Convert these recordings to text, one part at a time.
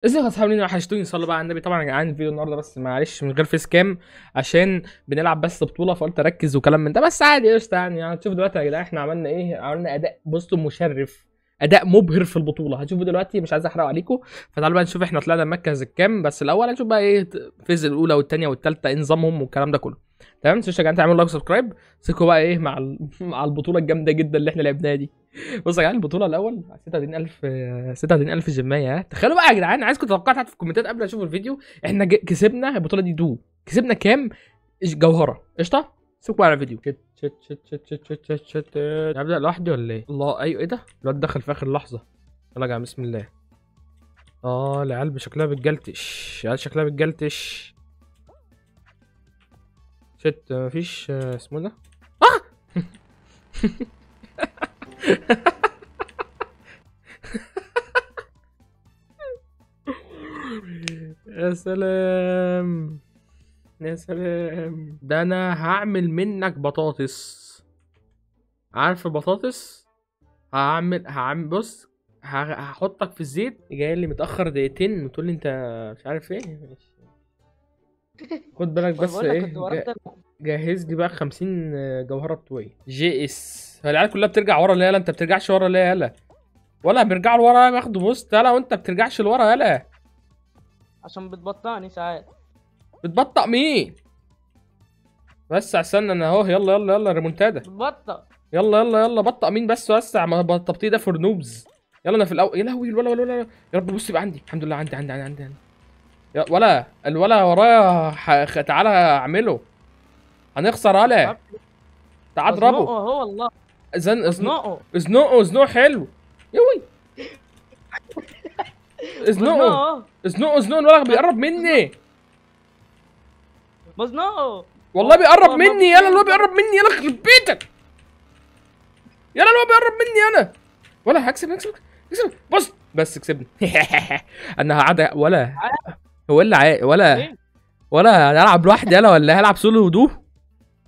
ازيكم يا اصحابي، مين وحشتوني؟ صلوا بقى على النبي. طبعا يا جدعان الفيديو النهارده بس معلش من غير فيس كام عشان بنلعب بس بطوله، فقلت اركز وكلام من ده، بس عادي قشطه يعني هتشوفوا دلوقتي يا جدعان احنا عملنا ايه. عملنا اداء بصوا مشرف، اداء مبهر في البطوله. هتشوفوا دلوقتي، مش عايز احرق عليكم. فتعالوا بقى نشوف احنا طلعنا المركز الكام. بس الاول هنشوف بقى ايه الفيز الاولى والثانيه والثالثه، ايه نظامهم والكلام ده كله. تمام، ما تنسوش يا جدعان تعملوا لايك سبسكرايب. سيبكم بقى ايه مع مع البطوله الجامده جدا اللي احنا لعبناها دي. بصوا يا جدعان البطوله الاول 36000، 36000 جمايه. ها تخيلوا بقى يا جدعان، عايزكم توقعوا تحت في الكومنتات قبل ما اشوف الفيديو. احنا كسبنا البطوله دي كسبنا كام جوهره؟ قشطه. سيبكم على الفيديو. شت شت شت شت شت شت شت شت. ابدا لوحدي ولا ايه؟ الله، ايوه، ايه ده؟ الواد دخل في اخر لحظه. يلا يا جدعان بسم الله. العيال شكلها بتجلتش، العيال شكلها بتجلتش. شت مفيش اسمه ده. يا سلام، يا سلام، ده انا هعمل منك بطاطس. عارف البطاطس؟ هعمل بص، هحطك في الزيت. جاي لي متاخر دقيقتين وتقول لي انت مش عارف ايه. ماشي. خد بالك وانا بس بقول لك كنت ايه ورد. جهز لي بقى 50 جوهره بتوعي جي اس. العيال كلها بترجع ورا ليه؟ يالا انت بترجعش ورا ليه؟ يالا ولا بيرجعوا لورا ياخدوا بوست؟ يالا وانت بترجعش لورا يالا. عشان بتبطئني ساعات. بتبطأ مين؟ بس استنى انا اهو. يلا يلا يلا ريمونتادا. بتبطئ. يلا يلا يلا بطأ مين بس؟ وسع، ما التبطيء ده فور نوبز. يلا انا في الاول. يا لهوي الولا ولا ولا. يا رب بص يبقى عندي. الحمد لله عندي. يا ولا الولا ورايا تعالى اعمله. هنخسر ولا. تعال بزنقه اضربه. هو والله. ازنقه. بزنقه. ازنقه حلو. يوي. ازنقه بزنقه. ازنقه الولا بيقرب مني. بزنقه. والله بيقرب هو ما مني. يلا الولا بيقدر. بيقرب مني. يلا يخرب بيتك. يلا الولا بيقرب مني انا. ولا هكسب. بص بس كسبني. انا هقعد ولا. هو اللي ولا ايه؟ هلعب لوحدي انا ولا هلعب سولو هدوء؟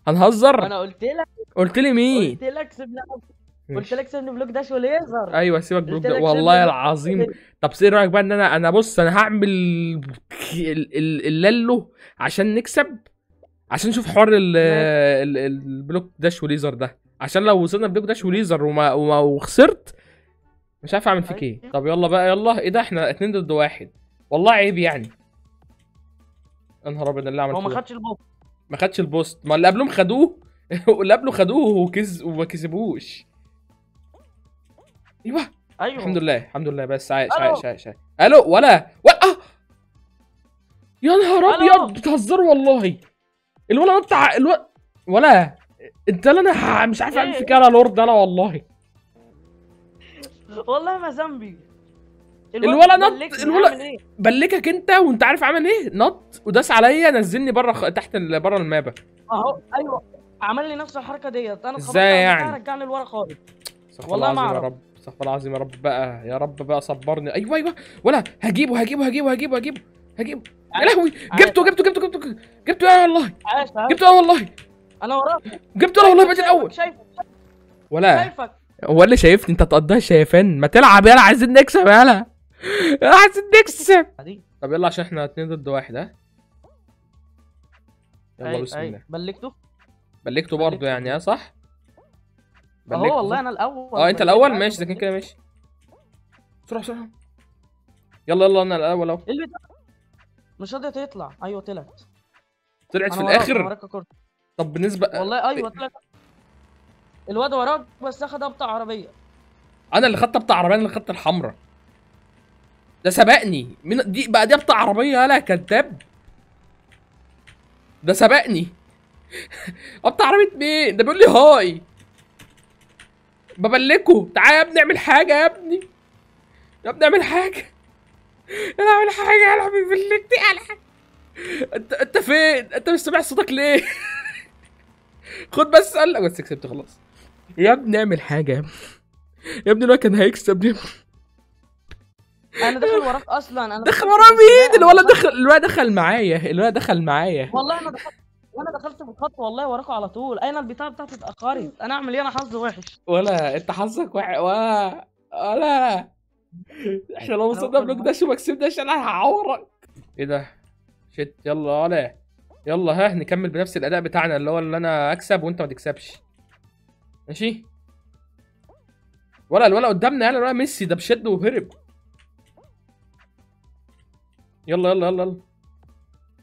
هنهزر. وانا قلت لك. قلت لي مين؟ قلت لك سيبني. قلت ماشي. لك سيبني بلوك داش وليزر. ايوه سيبك بلوك قلت ده لك سيبني والله بلوك العظيم. داش. طب ايه رايك بقى ان انا بص انا هعمل اللالو عشان نكسب، عشان نشوف حوار ماشي. البلوك داش وليزر ده، عشان لو وصلنا بلوك داش وليزر وخسرت مش عارف اعمل فيك ايه. أيوة. طب يلا بقى يلا. ايه ده؟ احنا 2 ضد 1. والله عيب يعني. يا نهار ابيض اللي هو عملته ما ده. خدش البوك. ما خدش البوست، ما اللي قبلهم خدوه. واللي قبله خدوه وما كسبوش. ايوه. الحمد ايوه. لله الحمد لله. بس عايش الو. الو ولا. يا نهار الو. ابيض بتهزروا والله. الولا نط ولا. انت اللي انا مش عارف اعمل ايه؟ فيك إيه يا لورد انا والله. والله ما ذنبي. الولا نط. بلكني اعمل ايه؟ بلكك انت وانت عارف عمل ايه. نط وداس عليا نزلني بره تحت بره المابا. اهو ايوه. عمل لي نفس الحركه ديت، انا اتخبطت ازاي على البتاع يعني؟ رجعني لورا خالص. استغفر الله والله ما العظيم يا اعرف. رب، استغفر الله العظيم يا رب بقى. يا رب بقى صبرني. ايوه. ولا هجيبه. يا عاش. لهوي. عاش. جبته يا والله. عاش. جبته يا والله. انا وراك. جبته انا والله بقيت الاول. شايفك. ولا شايفك. هو اللي شايفني انت تقضيها شايفان؟ ما تلعب يلا، عايزين نكسب يلا. عايزين نكسب. دي. طب يلا عشان احنا 2 ضد 1. ها يلا بسم اي الله. بلكته. بلكته برضه يعني. ها صح. اهو بلكته والله صح. انا الاول. انت الاول ماشي. اذا كان كده ماشي. بسرعه. يلا انا الاول اهو. ايه اللي ده؟ مش راضيه تطلع. ايوه طلعت. طلعت في انا وراك. انا الاخر. وراك يا كورت. طب بالنسبه والله ايوه طلعت. الواد وراك بس اخد ابطا عربيه. انا اللي خدت بتاع عربيه، انا اللي خدت الحمراء. ده سبقني من دي بقى. دي بتاع عربيه يالا كذاب. ده سبقني. بتاع عربيه مين؟ ده بيقول لي هاي. ببلكه. تعالى يا ابني اعمل حاجه يا ابني. يا ابني اعمل حاجه. انا اعمل حاجه يا لهوي بلكتي. انت فين؟ انت مش سامع صوتك ليه؟ خد بس قال لك بس كسبت خلاص. يا ابني اعمل حاجه يا ابني. يا ابني الواد كان هيكسب يا ابني. انا داخل وراك اصلا. انا دخل دخلت ورا بالسباق. مين؟ الواد دخل معايا. والله انا دخلت. وانا دخلت بالخط والله وراكوا على طول. اين البتاعه بتاعتي اتاخرت. انا اعمل ايه؟ انا حظي وحش. ولا انت حظك ولا احنا لو وصلنا بلوك داش وما كسبناش انا هعورك. ايه ده؟ شت، يلا ولا يلا، ها نكمل بنفس الاداء بتاعنا اللي هو اللي انا اكسب وانت ما تكسبش. ماشي. الولا قدامنا، يلا الولا ميسي ده بشد وهرب. يلا يلا يلا يلا،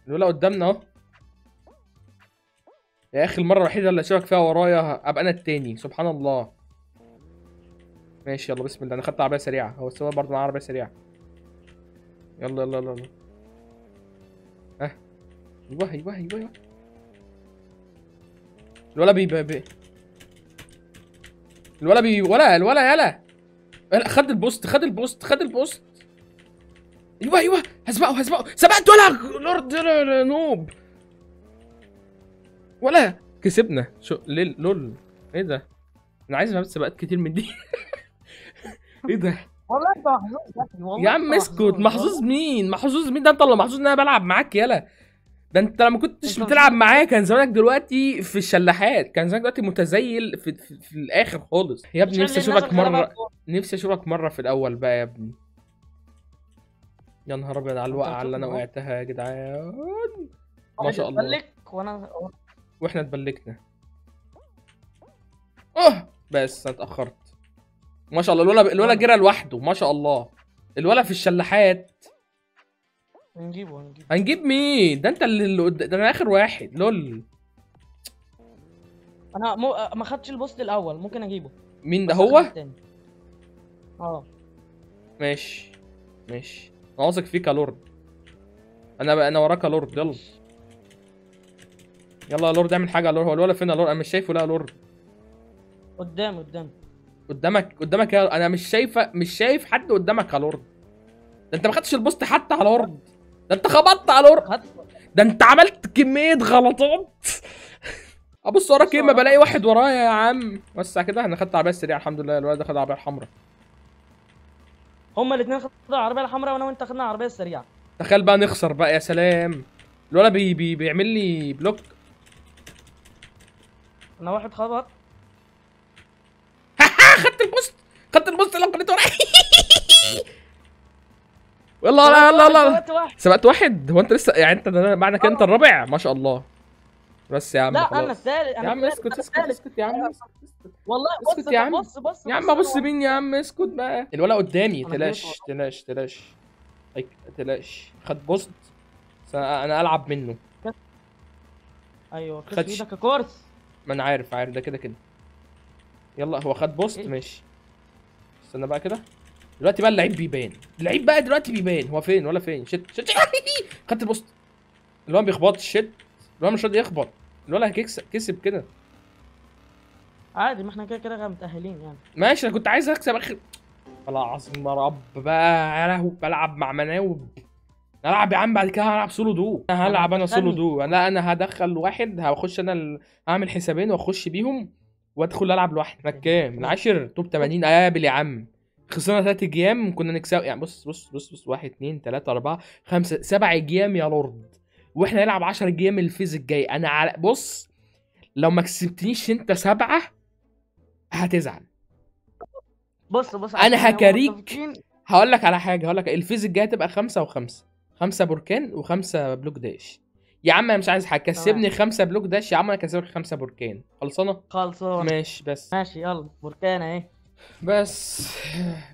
الولا قدامنا اهو. يا اخي المره الوحيده اللي اشوفك فيها ورايا ابقى انا التاني، سبحان الله. ماشي يلا بسم الله، انا خدت عربيه سريعه، هو السواق برضه معاه عربيه سريعه. يلا يلا يلا يلا. ها. ايوه ايوه ايوه ايوه. الولا الولا يلا. خد البوست خد البوست خد البوست. ايوه ايوه، هسبقه سبقت ولا لورد نوب. ولا كسبنا شو لول. ايه ده؟ انا عايز سباقات كتير من دي. ايه ده؟ والله انت محظوظ يا اخي، والله يا عم انت اسكت، محظوظ مين؟ محظوظ مين؟ ده انت اللي محظوظ ان انا بلعب معاك يلا. ده انت لما كنتش انت مش بتلعب عارف. معايا كان زمانك دلوقتي في الشلاحات، كان زمانك دلوقتي متزيل في الاخر خالص يا ابني. عشان نفسي الناس اشوفك الغلابه مره، نفسي اشوفك مره في الاول بقى يا ابني. يا نهار ابيض على انت الوقعه اللي انا بتشوفني اهو. وقعتها يا جدعان. ما واحد شاء الله. اتبلك وانا واحنا اتبلكنا. اه بس انا اتاخرت. ما شاء الله الولا جرى لوحده، ما شاء الله. الولا في الشلاحات. هنجيبه. هنجيب مين؟ ده انت ده انا اخر واحد لول. انا ما خدتش البوست الاول، ممكن اجيبه مين ده بس اخد هو؟ التاني. اه ماشي ماشي، انا واثق فيك يا لورد. انا وراك يا لورد، يلا. يلا يا لورد اعمل حاجه يا لورد. هو الولا فين يا لورد؟ انا مش شايفه. لا يا لورد. قدام. قدامك يا، انا مش شايف حد قدامك يا لورد. ده انت ما خدتش البوست حتى على لورد. ده انت خبطت على لورد. خدت. ده انت عملت كميه غلطات. ابص وراك ايه؟ ما بلاقي واحد ورايا يا عم. بس كده انا خدت عربيه سريعه الحمد لله. الولد ده خد عربيه حمراء. هما الاثنين خدوا العربيه الحمراء وانا وانت خدنا العربيه السريعه. تخيل بقى نخسر بقى، يا سلام. الولد بيعمل لي بلوك. انا واحد خبط. خدت البوست اللي قريته ورايا. يلا لا يلا يلا. سبقت واحد. هو انت لسه يعني انت معنى كده انت الرابع؟ ما شاء الله. بس يا عم لا خلاص. انا الثالث. يا عم اسكت يا عم اسكت. والله اسكت يا عم. بص يا عم ابص مين يا عم؟ اسكت بقى. الولا قدامي. تلاش. تلاش خد بوست. انا العب منه. ايوه خدش. كيس ايدك يا كورس. ما انا عارف ده كده. يلا هو خد بوست. إيه؟ ماشي. استنى بقى كده. دلوقتي بقى اللعيب بيبان. اللعيب بقى دلوقتي بيبان. هو فين ولا فين؟ شت. خدت البوست. اللي هو ما بيخبطش. شت. اللي هو مش راضي يخبط. اللي هو كسب كده. عادي، ما احنا كده متأهلين يعني. ماشي، انا كنت عايز اكسب اخر. والله العظيم يا رب بقى. يا لهوي بلعب مع مناوب. العب يا عم بعد كده هلعب سولو دو. انا هلعب انا سولو دو. لا انا هدخل واحد، هخش انا هعمل حسابين واخش بيهم وادخل العب لوحدي. انا كام؟ العاشر توب 80. قابل يا عم. خسرنا 3 جيام كنا نكسب يعني. بص 1 2 3 4 5 7 جيام يا لورد. واحنا نلعب 10 جيام الفيز الجاي. انا على بص، لو ما كسبتنيش انت 7 هتزعل. بص انا هكاريك. هقول لك على حاجه. الفيز الجاي هتبقى 5 و5. 5 بركان و5 بلوك داش. يا عم انا مش عايز حاجه. كسبني 5 بلوك داش يا عم. انا كسبك 5 بركان. خلصانه. ماشي بس. ماشي يلا بركان اهي. بس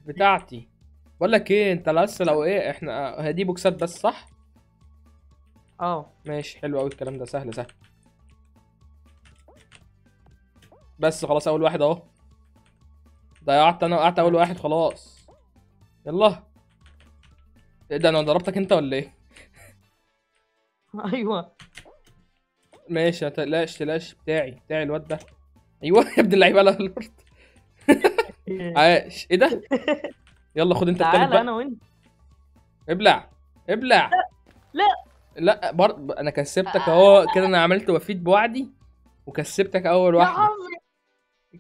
بتاعتي. بقول لك ايه، انت لسه لو ايه احنا دي بوكسات بس صح؟ ماشي حلو قوي الكلام ده. سهل. بس خلاص اول واحد اهو. ضيعت انا. وقعت اول واحد خلاص. يلا. ايه ده؟ انا ضربتك انت ولا ايه؟ ايوه ماشي. تلاش بتاعي الواد ده. ايوه يا ابن اللعيبه. لا لورد. عاش. ايه ده؟ يلا خد انت التالت تعالى بقى. انا وانت. ابلع. لا برضه انا كسبتك اهو كده. انا عملت وفيت بوعدي وكسبتك اول واحده.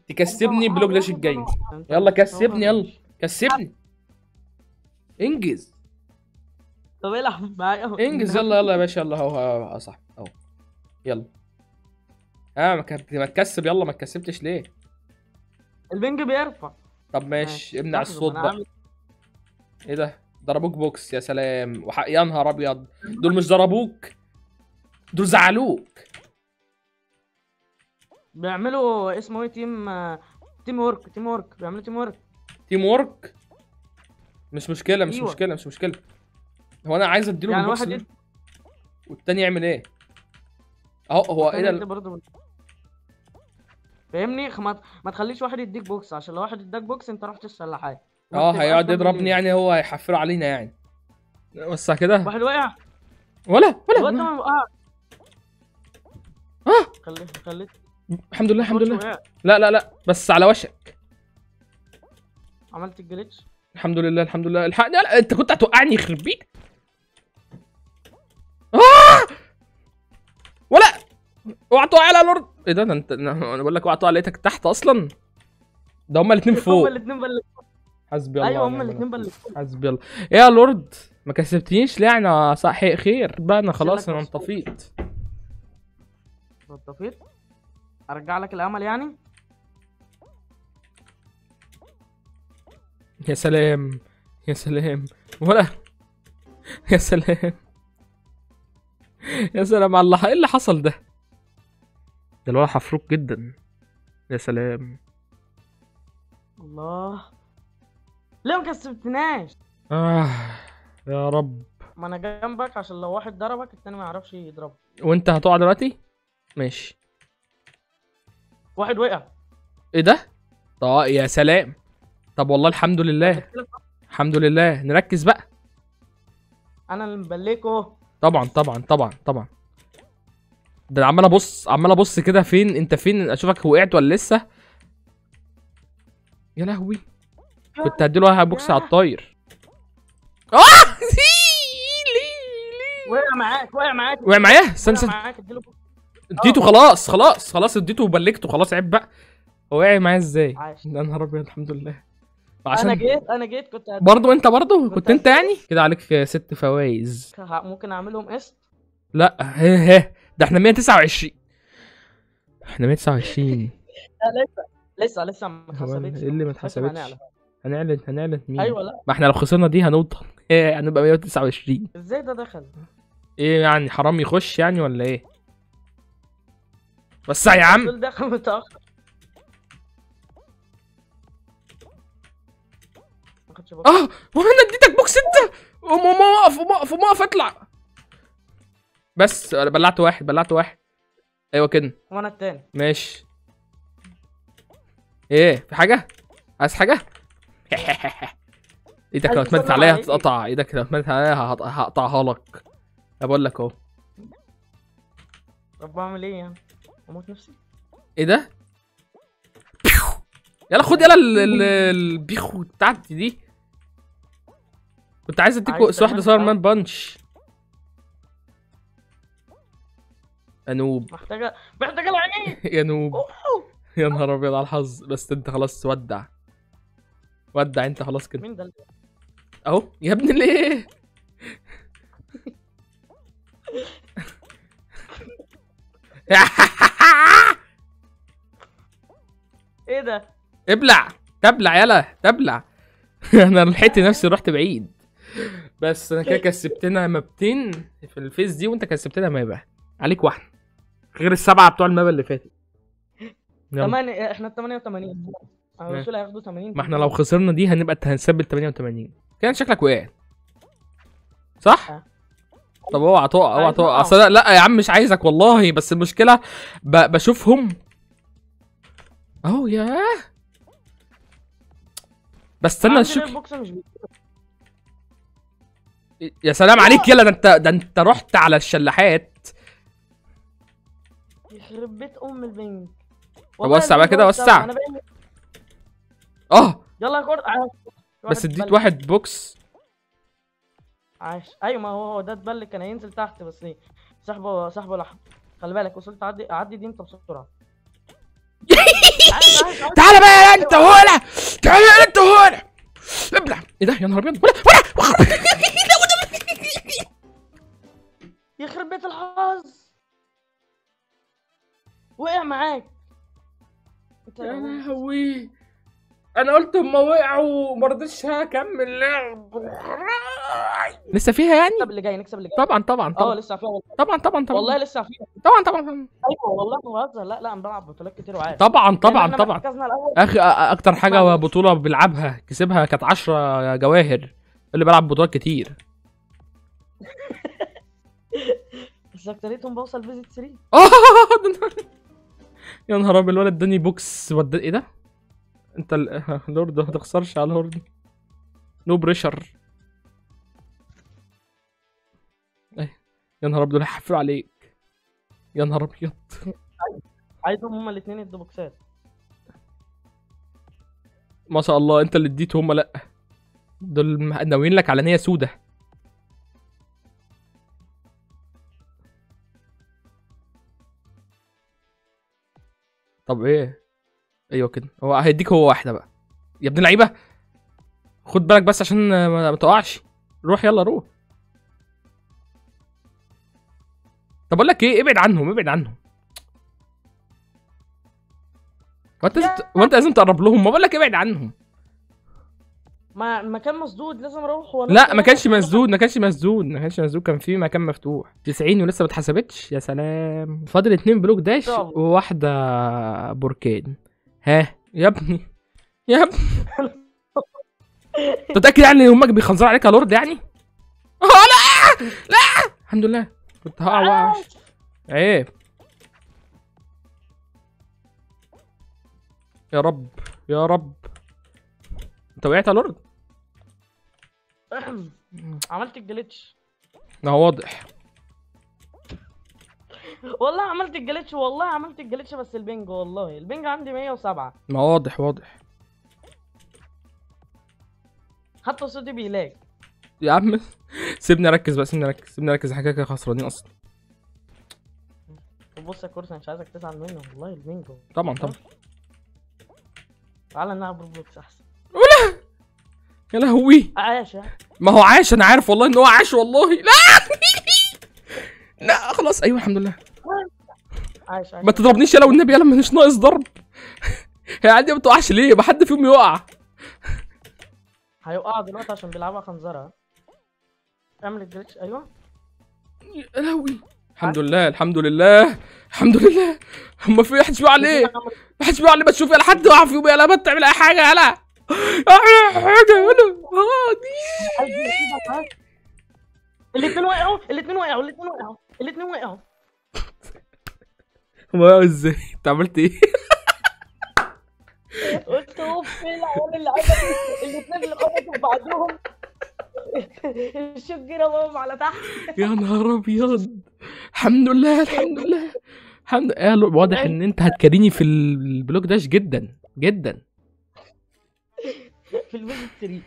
تكسبني بلوك داش الجاي. يلا كسبني. يلا كسبني. انجز. طب العب معايا اهو. انجز. يلا يا باشا. يلا اهو صح اهو. يلا. ما تكسب. يلا ما تكسبتش ليه؟ البنج بيرفع. طب ماشي. امنع الصوت بقى. ايه ده؟ ضربوك بوكس، يا سلام. يا نهار ابيض، دول مش ضربوك، دول زعلوك. بيعملوا اسمه ايه، تيم ورك، بيعملوا تيم ورك. تيم وورك. مش مشكله مش ايوه، مشكله مش مشكله. هو انا عايز اديله يعني بالبوكس واحد ده، والتاني يعمل ايه؟ اهو هو ايه والتاني يدي ده؟ برضه. فاهمني؟ ما تخليش واحد يديك بوكس، عشان لو واحد اداك بوكس انت رحت الشلاحات وما اه بتبقاش هيقعد جنب يضربني الليزر. يعني، هو هيحفله علينا يعني. بس كده. واحد وقع. ولا الواد ده ولا ما وقع. اه خليت الحمد لله ما الحمد تقولش لله. وقع. لا لا لا، بس على وشك. عملت الجليتش. الحمد لله الحمد لله. الحقني. لا انت كنت هتوقعني، يخرب بيك. آه! ولا اوعى تقع على لورد. ايه ده انت، انا بقول لك اوعى تقع، لقيتك تحت اصلا. ده هما الاثنين هما فوق. الاثنين بلكوا. حسبي الله ايوه هما ونعم الاثنين الوكيل. بلكوا. حسبي الله. ايه يا لورد، ما كسبتنيش ليه؟ انا صح خير بقى، انا خلاص شيلك انا مسؤول. انطفيت. طفيت. ارجع لك الامل يعني. يا سلام يا سلام. ولا يا سلام. يا سلام على ايه اللي حصل ده. ده الولد حفروك جدا. يا سلام. الله، ليه ما كسبتناش؟ آه يا رب. ما انا جنبك عشان لو واحد ضربك التاني ما يعرفش يضربك. وانت هتقع دلوقتي؟ ماشي. واحد وقع. ايه ده؟ طب يا سلام. طب والله الحمد لله. الحمد لله، نركز بقى. انا اللي مبلكه. طبعا طبعا طبعا طبعا. ده أنا عمال ابص عمال ابص كده، فين انت، فين اشوفك وقعت ولا لسه. يا لهوي، كنت هديله بوكس على الطاير. اه وقع معاك وقع معايا. استنى وقع استنى. معاك، اديله بوكس. اديته خلاص خلاص خلاص، اديته وبلكته خلاص، عيب بقى. هو وقع معايا ازاي؟ عاش. يا نهار ابيض الحمد لله. انا جيت كنت برضه انت برضه كنت كنت انت يعني كده عليك 6 فوايز. ممكن اعملهم قسط. لا هه ده احنا 129. احنا 129. لسه ما هو اتحسبتش. ايه اللي ما تتحسب اتحسبتش؟ هنعلى. هنعلن مين؟ ايوه، لا ما احنا لو خسرنا دي هنوضل ايه، هنبقى 129. ازاي ده دخل؟ ايه يعني حرام يخش يعني ولا ايه؟ بس يا عم. دول دخل متاخر. ما خدش بالك. اه وانا اديتك بوكس انت. قوم قوم اقف اطلع. بس انا بلعت واحد. ايوه كده. وانا التاني. ماشي. ايه في حاجه؟ عايز حاجه؟ ايدك لو عايز اتمدت أسلم عليها عليك. هتتقطع، ايدك لو اتمدت عليها هقطعها لك. أنا بقول لك اهو. طب بعمل ايه يعني؟ اموت نفسي. ايه ده؟ يلا خد يلا البيخو بتاعتي دي. كنت عايز اديك عايز واحده صار تعمل مان بانش. انوب. محتاجه العينين. يا نوب. أوه. يا نهار ابيض على الحظ. بس انت خلاص ودع. ودع انت خلاص كده. مين ده اهو يا ابني ليه؟ ايه ده؟ ابلع. تبلع يلا تبلع. انا لحقت نفسي رحت بعيد. بس انا كده كسبتنا مابتين في الفيس دي، وانت كسبتنا مابا. عليك واحد غير السبعه بتوع المابا اللي فاتت. يلا. احنا 88. الرسول هياخدوا 80. ما احنا لو خسرنا دي هنبقى هنثبت 88. كده شكلك وقعت صح؟ طب اوعى تقع اوعى تقع. اصل لا يا عم مش عايزك والله، بس المشكله بشوفهم اهو. ياه بس استنى اشوف. يا سلام عليك. يلا ده انت رحت على الشلاحات. يخرب بيت ام البنك. طب وسع بقى كده وسع. يلا يا كورة. بس اديت واحد بوكس. عاش. ايوه ما هو ده اتبلك، كان هينزل تحت بس ايه، سحبه لحم. خلي بالك وصلت اعدي دي انت بسرعه. تعالى بقى يا انت هنا. تعالى يا انت هنا. ابلع. ايه ده يا نهار ابيض. يخرب بيت الحظ. وقع معاك. يا لهوي. انا قلت هما وقعوا وما رضيتش هكمل لعب. لسه فيها يعني؟ نكسب اللي جاي، نكسب اللي جاي. طبعا طبعا طبعا لسه فيها والله. طبعا طبعا طبعا والله لسه فيها. طبعا طبعا ايوه والله ما بهزر. لا انا بلعب بطولات كتير وعارف. طبعا طبعا احنا طبعا. مركزنا الاول. اخي اكتر حاجه اسمعني. بطوله بيلعبها كسبها كانت 10 جواهر. اللي بيلعب بطولات كتير. بس اكتريتهم بوصل فيزيت 3. يا نهار ابيض الولد اداني بوكس ايه ده؟ انت لورد ما تخسرش على لورد. نو بريشر. يا نهار ابيض هيحفلوا عليك. يا نهار ابيض. عايزهم هما الاثنين يدوا بوكسات. ما شاء الله انت اللي اديته هم لا. دول ناويين لك على نيه سودا. طب ايه؟ ايوه كده هو هيديك هو واحده بقى. يا ابن اللعيبه خد بالك بس عشان ما تقعش. روح يلا روح. طب اقول لك ايه، ابعد عنهم ابعد عنهم. وانت لازم تقرب لهم. ما بقول لك ابعد عنهم. ما المكان مسدود لازم اروح لا ما كانش مسدود ما كانش مسدود ما كانش مسدود كان في مكان مفتوح. 90 ولسه ما اتحسبتش. يا سلام فاضل 2 بلوك داش وواحده بركان. ها يا ابني يا ابني. انت متاكد يعني امك بيخنزروا عليك يا لورد يعني؟ لا لا الحمد لله كنت هقع. عيب. يا رب يا رب. انت وقعت يا لورد؟ عملت الجليتش. ما هو واضح. والله عملت الجليتش. والله عملت الجليتش بس البنج. والله البنج عندي 107. ما هو واضح واضح. حتى صوتي بيلاج. يا عم سيبني اركز بقى سيبني اركز سيبني اركز. احنا كده خسرانين اصلا. بص يا كورس انا مش عايزك تزعل مني والله. البنج طبعا طبعا. تعالى نلعب روبلوكس احسن. ولا يا لهوي. عاش. ما هو عاش. انا عارف والله ان هو عاش والله. لا لا خلاص. ايوه الحمد لله. عاش عاش. ما تضربنيش يلا والنبي يلا مش ناقص ضرب. هي عندي ما بتوقعش ليه؟ ما حد فيهم يقع. هيوقع دلوقتي عشان بيلعبها خنزره. اعمل الجليتش. ايوه يا لهوي. الحمد لله الحمد لله الحمد لله. هم في حدش بيقع ليه؟ ما حدش بيقع ليه؟ ما تشوف يلا حد يقع فيهم يلا. ما تعمل اي حاجه يلا. اعمل حاجه يلا. الاثنين وقعوا الاثنين وقعوا الاثنين وقعوا الاثنين وقعوا. هم وقعوا ازاي؟ انت عملت ايه؟ قلت اوف العيال اللي عملت الاثنين اللي خبطوا بعضهم. الشوك جرى بابا على تحت. يا نهار ابيض. الحمد لله الحمد لله الحمد لله. واضح ان انت هتكاريني في البلوك داش جدا جدا. في الفيزيت 3.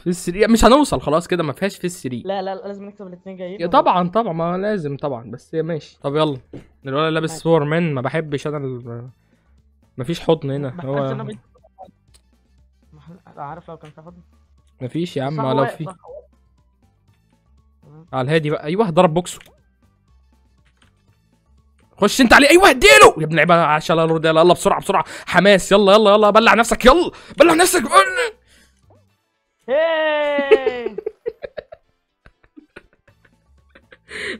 في السريع مش هنوصل خلاص كده ما فيهاش في السريع. لا لازم نكسب الاثنين جايين. طبعا طبعا ما لازم طبعا بس ماشي. طب يلا الولد لابس سوبر مان. ما بحبش انا مفيش حضن هنا. هو عارف لو كان في حضن. مفيش يا عم. لو في على الهادي بقى. ايوه ضرب بوكسه. خش انت عليه. ايوه اديله يا ابن اللعيبه. عشان الله يرضى يلا بسرعه بسرعه حماس. يلا يلا يلا بلع نفسك. يلا بلع نفسك.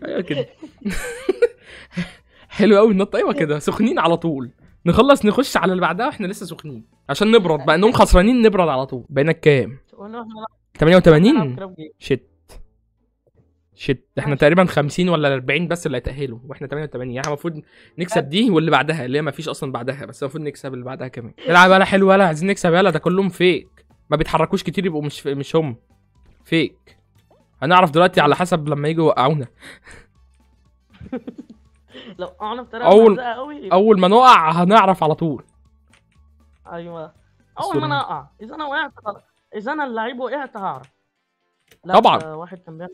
ايوه كده. حلو قوي النط. ايوه كده سخنين على طول. نخلص نخش على اللي بعدها واحنا لسه سخنين عشان نبرد بقى. انهم خسرانين نبرد على طول. بقينا كام؟ 88. شت احنا تقريبا 50 ولا 40 بس اللي هيتأهلوا واحنا 88. يعني المفروض نكسب دي واللي بعدها اللي هي مفيش اصلا بعدها. بس المفروض نكسب اللي بعدها كمان. العب يلا حلو يلا. عايزين نكسب يلا. ده كلهم فيك ما بيتحركوش كتير. يبقوا مش هم فيك. هنعرف دلوقتي على حسب لما يجوا يوقعونا. لو وقعنا بطريقه اول ما نقع هنعرف على طول. ايوه اول ما انا اقع. اذا انا وقعت اذا انا اللعيب وقعت هعرف. طبعا. واحد كان بيعمل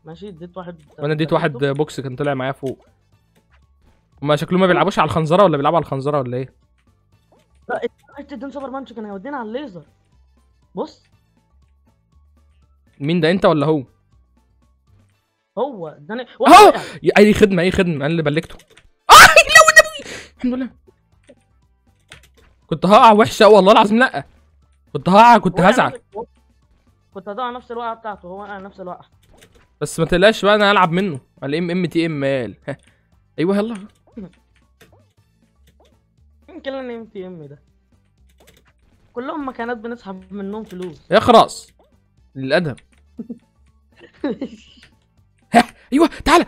ماشي. اديت واحد وانا اديت واحد بوكس كان طلع معايا فوق. هما شكلهم ما بيلعبوش على الخنزره ولا بيلعبوا على الخنزره ولا ايه؟ لا الدين سوبر مانش كان هيودينا على الليزر. بص مين ده انت ولا هو؟ هو اداني اهو. اي خدمه اي خدمه. انا اللي بلكته. لو النبي الحمد لله. كنت هقع وحشه والله العظيم، لا كنت هقع، كنت وقع هزعل. كنت هضيع نفس الوقعه بتاعته، هو وقع نفس الوقعه. بس ما تقلقش بقى، انا هلعب منه على ام قال. ايوه يلا. يمكن انا ام تي ام ده كلهم مكانات بنسحب منهم فلوس. يا خلاص للادب. ايوه تعالى.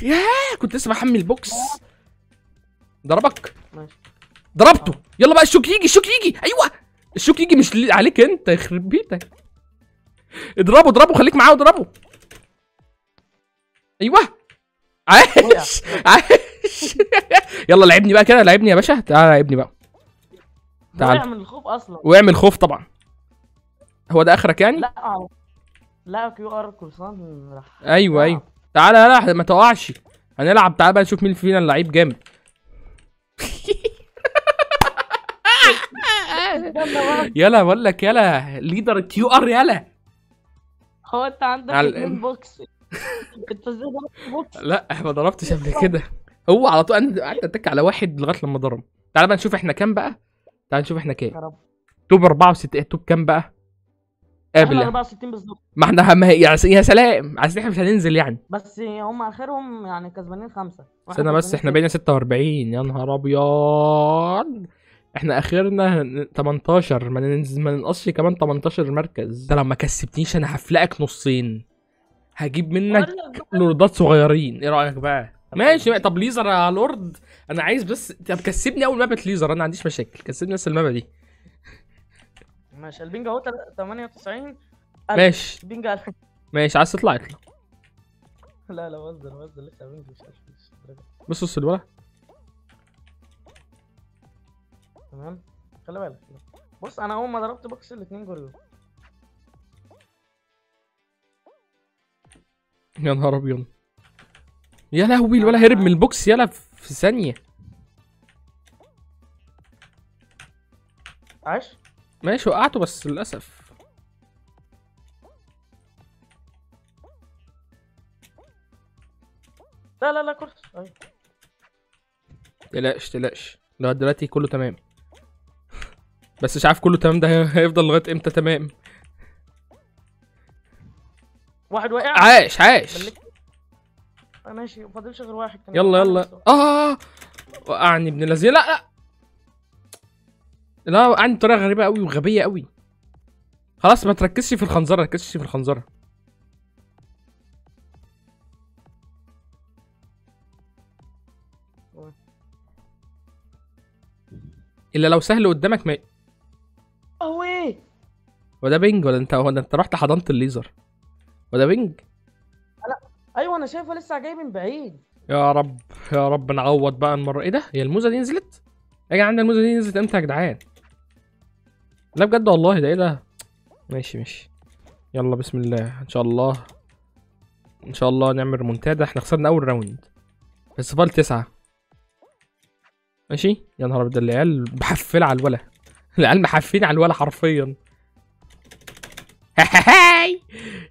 يا كنت لسه بحمل بوكس. ضربك. ماشي. ضربته. يلا بقى الشوك يجي، الشوك يجي. ايوه الشوك يجي، مش عليك انت، يخرب بيتك. اضربه اضربه، خليك معاه واضربه. ايوه عايش عايش. يلا لعبني بقى كده، لعبني يا باشا، تعالى لعبني بقى. تعال. وقع من الخوف اصلا. واعمل خوف طبعا. هو ده اخرك يعني؟ لا كيو ار كورسان راح. ايوه ايوه. تعالى يلا ما تقعش. هنلعب، تعالى بقى نشوف مين فينا اللعيب جامد. يلا بقول لك يلا ليدر كيو ار يلا. هو انت عندك على 2 بوكس؟ انت ازاي ضربت بوكس؟ لا ما ضربتش قبل كده. هو على طول انا قعدت اتك على واحد لغايه لما ضرب. تعالى بقى نشوف احنا كام بقى. تعالى نشوف احنا يا كام. رب. توب 64. توب كام بقى؟ احنا قابل. 64 بالظبط. ما احنا ما هي يا سلام، عايز احنا مش هننزل يعني. بس هم اخرهم يعني كسبانين 5. استنى بس، احنا بقينا 46. يا نهار ابيض. احنا اخرنا 18، ما ننزل ما ننقصش كمان 18 مركز. ده لو ما كسبتنيش انا هفلقك نصين، هجيب منك لوردات صغيرين. ايه رايك بقى؟ ماشي بقى. طب ليزر يا لورد، انا عايز بس طب كسبني اول مابة ليزر، انا ما عنديش مشاكل، كسبني بس المابة دي. ماشي. البنج اهو 98. ماشي البنج 1000. ماشي. عايز تطلع اطلع. لا بهزر لسه البنج مش 1000. بص الولا. تمام. خلي بالك. بص انا اول ما ضربت بوكس الاثنين جولوا. يا نهار ابيض. يا لهوي الولا هرب من البوكس يلا في ثانية. عاش. ماشي وقعته بس للأسف. لا كرسي. ايوه. تقلقش لغاية دلوقتي كله تمام. بس مش عارف كله تمام ده هيفضل لغاية امتى تمام. واحد واقع. عاش ماشي. ما فاضلش غير واحد كان. يلا وقعني ابن الذين. لا وقعني بطريقة غريبة قوي وغبية قوي. خلاص ما تركزش في الخنزرة. الا لو سهل قدامك ما. ايه وده بينج ولا انت؟ هو انت رحت حضنت الليزر وده بينج؟ ايوه انا شايفه لسه جاي من بعيد. يا رب نعوض بقى المره. ايه ده؟ هي الموزه دي نزلت يا جدعان؟ الموزه دي نزلت امتى يا جدعان؟ لا بجد والله. ده ايه ده؟ ماشي يلا بسم الله. ان شاء الله نعمل ريمونتادا. احنا خسرنا اول راوند بس فاضل 9. ماشي. يا نهار ابيض العيال محفله على الولا. العيال محفين على الولا حرفيا.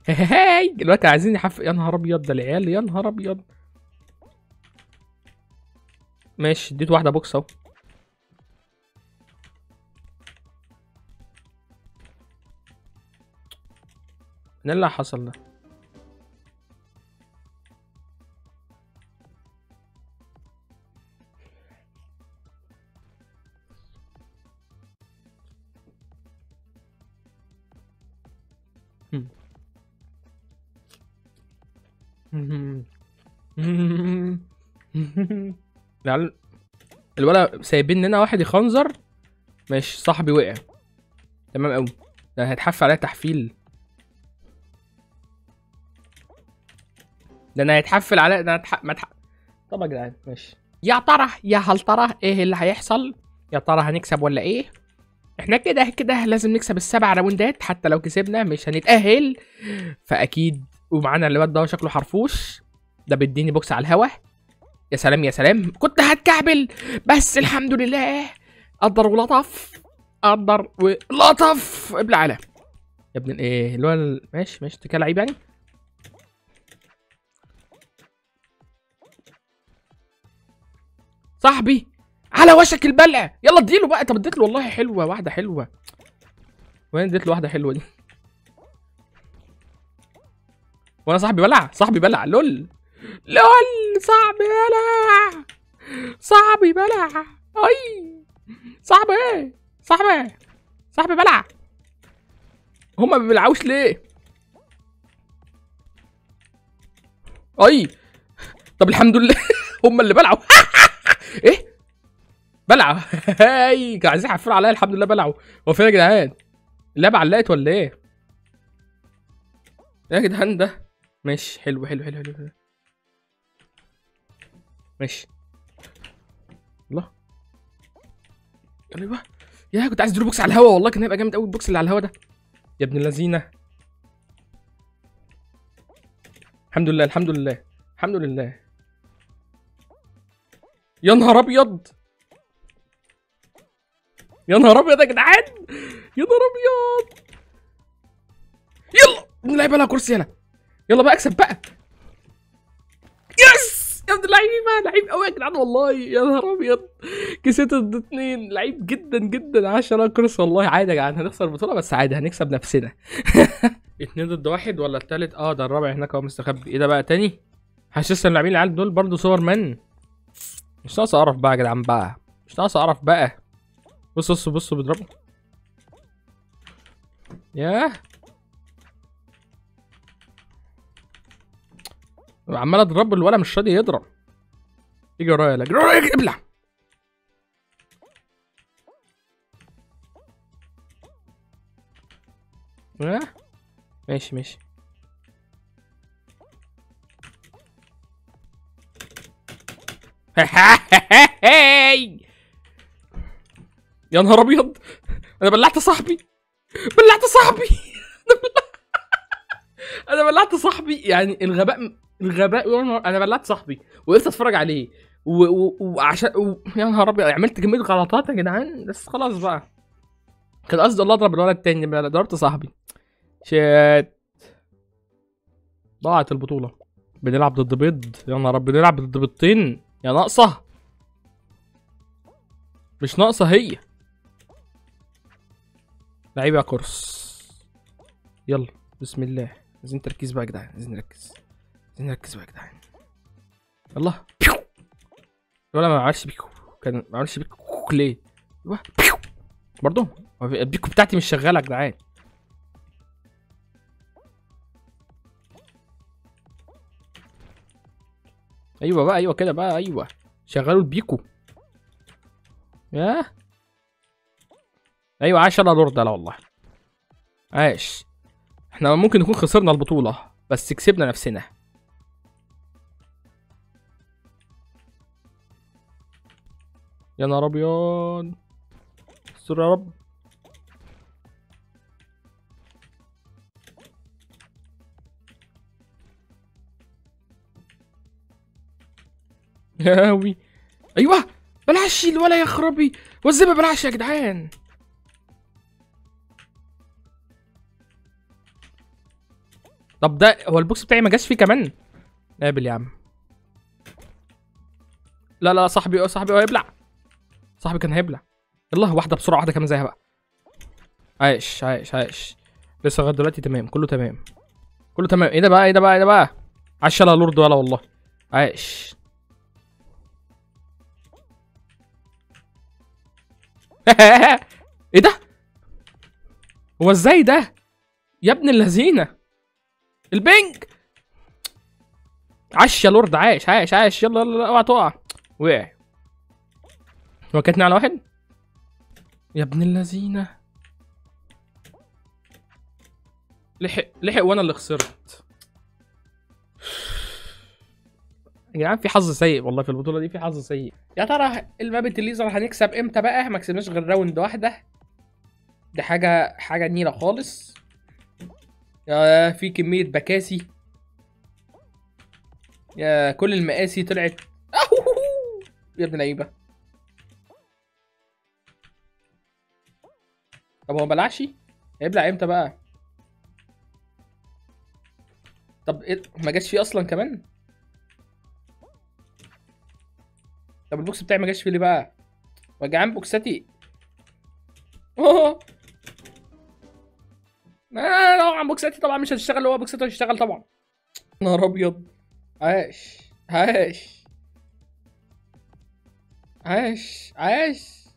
هاي دلوقتي عايزين يحف. يا نهار ابيض ده العيال، يا نهار ابيض. ماشي اديت واحده بوكس اهو. ايه اللي حصل ده؟ الولا سايبين لنا واحد يخنزر. ماشي صاحبي وقع. تمام قوي. ده هيتحف عليا تحفيل. ده انا هيتحفل عليا. ده طب يا جدعان ماشي. يا ترى يا هل ترى ايه اللي هيحصل؟ يا ترى هنكسب ولا ايه؟ احنا كده لازم نكسب ال7 راوندات، حتى لو كسبنا مش هنتأهل فاكيد. ومعانا الواد ده شكله حرفوش. ده بيديني بوكس على الهوا. يا سلام كنت هتكعبل بس الحمد لله قدر ولطف. ابلع على يا ابن ايه اللي هو ماشي انت كده لعيب يعني. صاحبي على وشك البلع. يلا اديله بقى. طب اديت له والله حلوه، واحده حلوه. وين اديت له واحده حلوه دي؟ وانا صاحبي بلع، صاحبي بلع. لول لول صاحبي بلع، صاحبي بلع. اي صاحبي ايه؟ صاحبي، صاحبي بلع. هما ما بيلعوش ليه؟ اي طب الحمد لله. هما اللي بلعوا. ايه بلعوا. هاي كانوا عايزين يحفلوا عليا، الحمد لله بلعوا. هو فين يا جدعان؟ اللعبه علقت ولا ايه؟ ايه يا جدعان ده؟ ماشي حلو حلو حلو حلو حلو. ماشي. الله ايوه. يا كنت عايز اديله بوكس على الهوا، والله كان هيبقى جامد قوي البوكس اللي على الهوا ده. يا ابن اللذينه. الحمد لله الحمد لله الحمد لله. يا نهار ابيض، يا نهار ابيض يا جدعان، يا نهار ابيض. يلا نلعب لها كرسي. يلا يلا بقى اكسب بقى. يس يا ابن اللعيبه، لعيب قوي يا جدعان والله. يا نهار ابيض، كسبت ضد 2. لعيب جدا جدا. 10 كرسي والله. عادي يا جدعان، هنخسر البطوله بس عادي، هنكسب نفسنا. 2 ضد 1 ولا التالت؟ ده الرابع هناك اهو مستخبي. ايه ده بقى تاني؟ حاسس ان اللاعبين العيال دول برضه سوبر مان. مش ناقص اعرف بقى يا جدعان بقى، مش ناقص اعرف بقى. بص بص بص بيضربوا. ياه عمال اضرب الولا مش راضي يضرب. يجي ورايا، لا يجي ورايا، ابلع. ماشي ماشي. يا نهار ابيض، انا بلعت صاحبي، بلعت صاحبي. انا بلعت صاحبي. يعني الغباء، الغباء. انا بلعت صاحبي وقفت اتفرج عليه وعشان يا نهار ابيض، عملت كميه غلطات يا جدعان. بس خلاص بقى، كان قصدي الله اضرب الولد التاني، ضربت صاحبي. شات ضاعت البطوله. بنلعب ضد بيض. يا نهار ابيض، بنلعب ضد بيضتين. يا ناقصه، مش ناقصه هي. لعيب يا كورس. يلا بسم الله. عايزين تركيز بقى يا جدعان، عايزين نركز، عايزين نركز بقى يا جدعان. يلا ولا ما عملش بيكو، كان ما عملش بيكو ليه؟ ايوه برضه البيكو بتاعتي مش شغاله يا جدعان. ايوه بقى، ايوه كده بقى، ايوه شغلوا البيكو. ياه ايوه. عاش يلا لورد. لا والله عاش. احنا ممكن نكون خسرنا البطوله بس كسبنا نفسنا. يا نهار ابيض، استر يا رب. ياوي ايوه. بلعش ولا يخربي والزبه، بلعش يا جدعان. طب ده هو البوكس بتاعي ما جاش فيه كمان. قابل يا عم. لا لا صاحبي، صاحبي هو هيبلع، صاحبي كان هيبلع. يلا واحده بسرعه، واحده كمان زيها بقى. عايش عايش عايش. لسه لغايه دلوقتي تمام، كله تمام كله تمام. ايه ده بقى، ايه ده بقى، ايه ده بقى؟ عاش يلا لورد ولا والله عايش. ايه ده؟ هو ازاي ده يا ابن اللذينه؟ البنج. عاش يا لورد، عايش عايش عايش. يلا يلا اوعى تقع. وقع. هو كاتني على واحد يا ابن اللذينه. لحق لحق وانا اللي خسرت. يا جدعان في حظ سيء والله في البطوله دي، في حظ سيء. يا ترى المابت الليزر هنكسب امتى بقى؟ ما كسبناش غير راوند واحده. دي حاجه نيله خالص. يا في كميه بكاسي، يا كل المقاسي طلعت. يا ابن اللعيبه. طب هو بلعش؟ هيبلع امتى بقى؟ طب إيه؟ ما جاتش فيه اصلا كمان. طب البوكس بتاعي ما جاش فيه ليه بقى؟ وجعان بوكساتي. اوه طبعا بوكساتي طبعا مش هتشتغل، هو بوكساتي هتشتغل طبعا. نهار ابيض. عاش عاش عاش عاش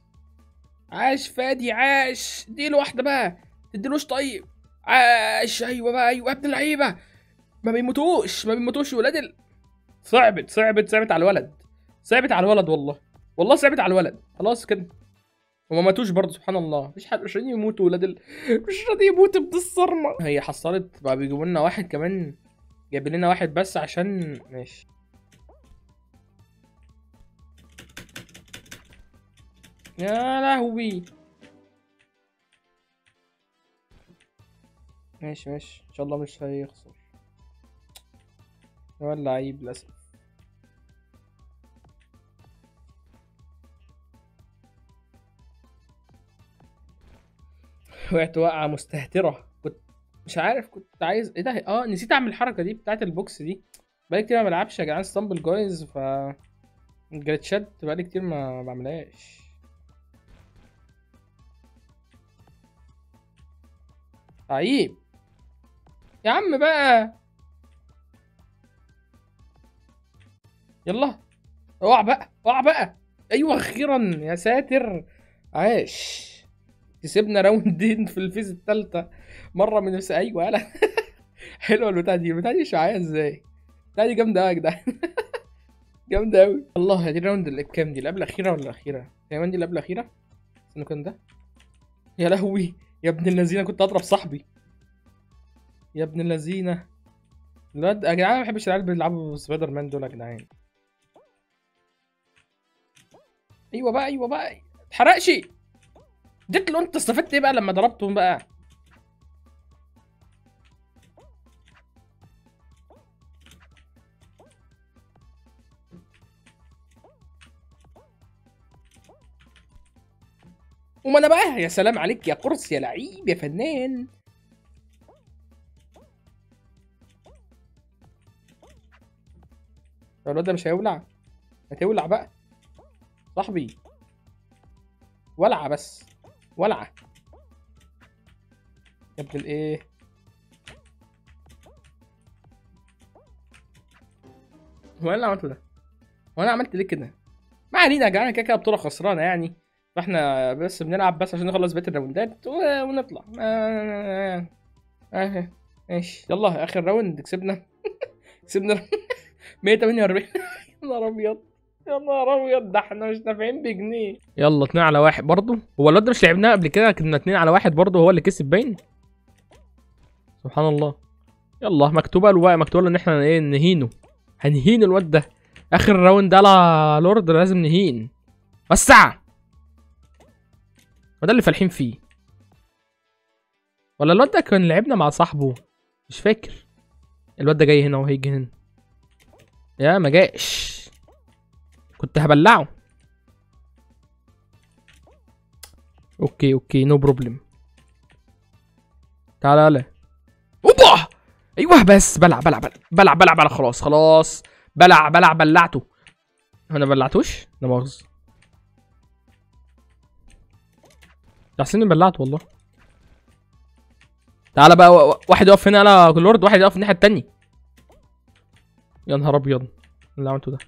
عاش فادي عاش. اديله واحده بقى، تديلوش طيب. عاش ايوه بقى ايوه يا ابن اللعيبه. ما بيموتوش ما بيموتوش ولاد صعبت على الولد. صعبت على الولد والله صعبت على الولد. خلاص كده وما ماتوش برضه سبحان الله. مفيش حد مش راضيين يموتوا ولاد مش راضي يموت ابن الصرمه. هي حصلت بقى بيجيبوا لنا واحد كمان، جايب لنا واحد بس عشان ماشي. يا لهوي. ماشي ان شاء الله مش هيخسر. ولا عيب للاسف. وقعت وقعه مستهتره. كنت مش عارف كنت عايز ايه ده. نسيت اعمل الحركه دي بتاعت البوكس دي. بقالي كتير ما بلعبش يا جدعان ستامبل جايز، ف الجلitchات بقالي كتير ما بعملهاش. عيب يا عم بقى. يلا اوعى بقى. ايوه اخيرا يا ساتر. عاش. كسبنا راوندين في الفيز الثالثه مره من ايوه يلا. حلوه البتاعه دي شعاعيه ازاي. البتاعه دي جامده قوي يا جدعان. جامده قوي الله. دي الراوند اللي كام دي؟ اللي قبل الاخيره ولا الاخيره؟ كمان دي اللي قبل الاخيره. استنى كان ده. يا لهوي يا ابن اللذينه كنت اضرب صاحبي يا ابن اللذينه. الواد يا جدعان ما بحبش العيال بيلعبوا سبايدر مان دول يا جدعان. ايوه بقى اتحرقش. اديت له. انت استفدت ايه بقى لما ضربتهم بقى؟ وما انا بقى يا سلام عليك يا قرص يا لعيب يا فنان. الواد ده مش هيولع. هتولع بقى صاحبي. ولعه بس ولعه يا ابن الايه. هو انا اللي عملته ده؟ هو انا عملت ليه كده؟ ما علينا يا جدعان. كده بطوله خسرانه يعني، فاحنا بس بنلعب بس عشان نخلص بقيه الراوندات ونطلع. ماشي يلا اخر راوند كسبنا. كسبنا 148. يا نهار ابيض يا نهار ابيض. ده احنا مش نافعين بجنيه. يلا 2 على 1 برضه. هو الواد ده مش لعبناه قبل كده؟ كنا 2 على 1 برضه هو اللي كسب باين. سبحان الله. يلا مكتوبه له بقى، مكتوبه له ان احنا ايه نهينه. هنهين الواد ده اخر راوند. على لورد لازم نهين. وسع. وده اللي فالحين فيه. ولا الواد ده كان لعبنا مع صاحبه؟ مش فاكر. الواد ده جاي هنا وهيجي هنا. يا ما جاش كنت هبلعه. اوكي نو بروبلم. تعالى يلا. اوبا. ايوه بس بلع خلاص. بلعته. انا بلعتوش لا مؤاخذة. احسن بلعته والله. تعالى بقى واحد يقف هنا على لورد، واحد يقف الناحيه التانية. يا نهار ابيض اللي عملته ده.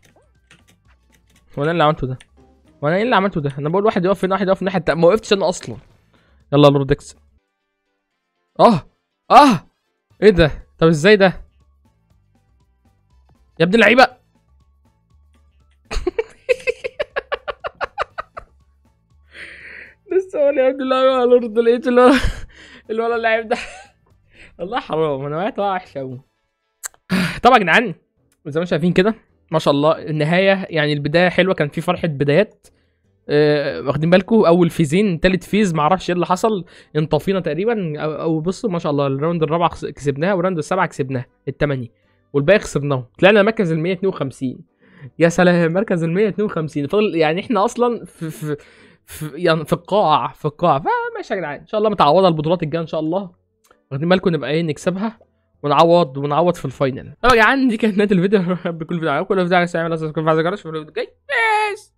وانا اللي عملته ده. وانا ايه اللي عملته ده؟ انا بقول واحد يقف هنا واحد يقف الناحيه التانية، ما وقفتش انا اصلا. يلا لورد اكسب. ايه ده؟ طب ازاي ده يا ابن اللعيبه؟ لسه اقول يا ابن اللعيبه على لورد لقيت الولد اللعيب ده. والله حرام انا وقعت وقعه وحشه قوي. طبعا يا جدعان زي ما شايفين كده ما شاء الله النهايه يعني البدايه حلوه، كان في فرحه بدايات. واخدين بالكم اول فيزين تالت فيز معرفش ايه اللي حصل انطفينا تقريبا او بصوا ما شاء الله الراوند الرابعه كسبناها والراوند السابعه كسبناها الثمانيه والباقي خسرناهم. طلعنا المركز ال 152. يا سلام مركز ال 152 فضل يعني احنا اصلا يعني في القاع فماشي يا جدعان ان شاء الله متعوضه البطولات الجايه ان شاء الله. واخدين بالكم نبقى ايه نكسبها ونعوض في الفاينل. طبعا يا جدعان دي كانت نهايه الفيديو. بكل فيديو عجبكم. كل فيديو عايز تعمل سبسكرايب في الفيديو الجاي. بس